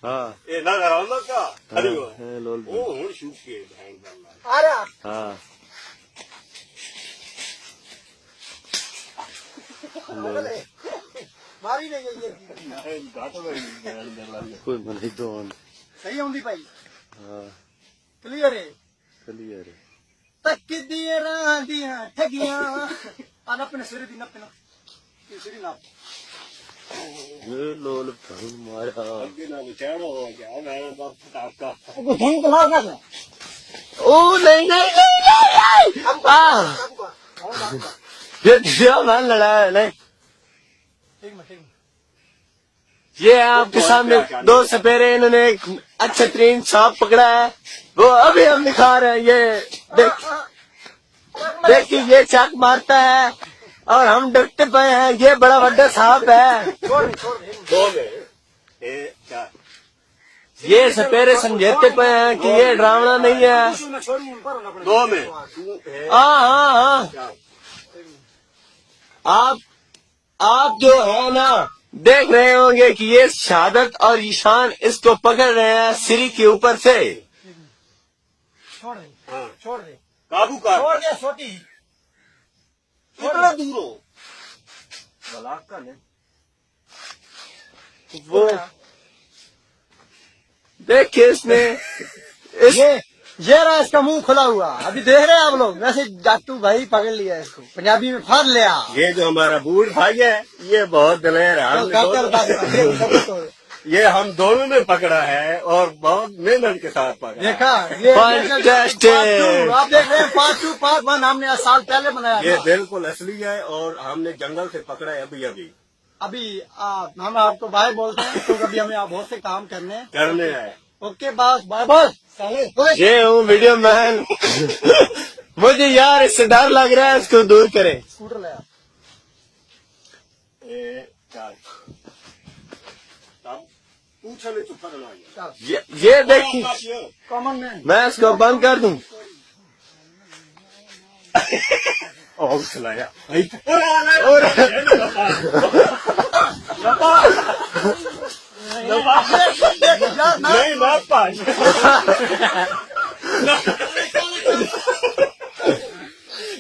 हाँ ये ना करा ना क्या अरे वो लोल ओ हूँ शूट के बहन बल्ला आ रहा हाँ मारी नहीं गई ये घाटो में बहन बल्ला कोई मनी तो सही होंगी भाई हाँ क्लियर है क्लियर है तक दिए रांदियां ठगियां आना अपने सिर दी नप ना ये सिर नाप ये लोल भरू मारा अगे ना बेचारो हो गया मैंने बाप टाका वो ढंग का ना ओ नहीं नहीं नहीं नहीं ये दिया मान लड़ा नहीं ठीक में ये आपके सामने दो सपेरे इन्होंने एक अच्छा तरीन सांप पकड़ा है वो अभी हम दिखा रहे हैं ये देखिए ये चाक मारता है और हम डरते पे हैं ये बड़ा बड़ा सांप है छोड़ दे दो में ये क्या ये सपेरे समझाते पे हैं कि ये डरावना नहीं है छोड़ी पर अपने दो में हाँ हाँ हाँ आप जो है ना देख रहे होंगे कि ये शहादत और ईशान इसको पकड़ रहे हैं सिरी के ऊपर से छोड़ दे हाँ छोड़ दे काबू कर छोड़ दे छोटी कितना दूर हो बलाक का नहीं वो देखिए इसने ये रहा इसका मुंह खुला हुआ अभी देख रहे हैं आप लोग वैसे जाटू भाई पकड़ लिया इसको पंजाबी में फाड़ लिया ये जो हमारा बूढ़ भाई है ये बहुत दिलेर है ये हम दोनों ने पकड़ा है और बहुत मेहनत के साथ पकड़ा देखा ये Fantastic! आप देख रहे हैं 5-2-5-1 हमने साल पहले बनाया ये था। बिल्कुल असली है और हमने जंगल से पकड़ा है अभी अभी हम आपको बाय बोलते हैं तो कभी हमें आप बहुत से काम करने हैं ओके बस बाय बस ये हूँ वीडियो मैन मुझे यार इससे डर लग रहा है इसको दूर करें स्कूटर ले ये देखिए कॉमन मैन मैं इसको बंद कर दूं और चलाया और नहीं बात पास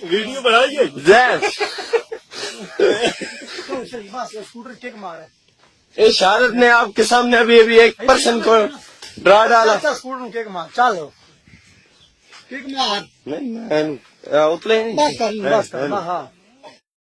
वीडियो बनाइए जैस स्कूटर किक मारे इस शहादत ने आपके सामने अभी अभी एक पर्सन को डरा डाला अच्छा स्कूटर किक मार चलो किक मार नहीं मैं उतले नहीं बस कर हाँ